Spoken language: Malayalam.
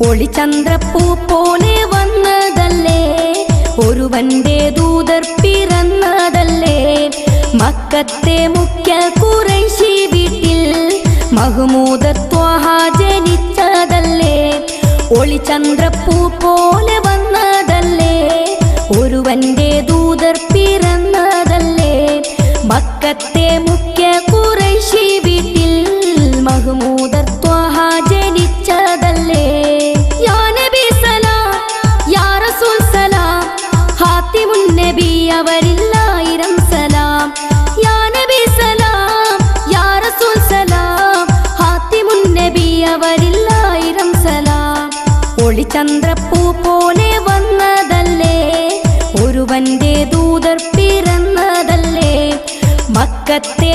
ഒളിചന്ദ്രപ്പൂ പോലെ വന്നതല്ലേ, ഒരുവന്റെ ദൂതർ പിറന്നതല്ലേ. മക്കത്തെ മുഖ്യ ഖുറൈശി വീട്ടിൽ മഹ്മൂദ് ത്വഹ ജനിച്ചതല്ലേ. ഒളിചന്ദ്രപ്പൂ പോലെ വന്നതല്ലേ, ഒരുവന്റെ ദൂതർ പിറന്നതല്ലേ. മക്കത്തെ മുഖ്യ ഖുറൈശി വീട്ടിൽ മഹ്മൂദ് ത്വഹ ജനിച്ചതല്ലേ. യാ നബി സലാം, യാ റസൂൽ സലാം, ഹാത്തിമുൻ നബി അവരില്ലായിരം സലാം. യാ നബി സലാം, യാ റസൂൽ സലാം, ഹാത്തിമുൻ നബി അവരില്ലായിരം സലാം. ഒളിചന്ദ്രപ്പൂ പോലെ വന്നതല്ലേ, ഒരുവന്റെ ദൂതർ പിറന്നതല്ലേ. മക്കത്തെ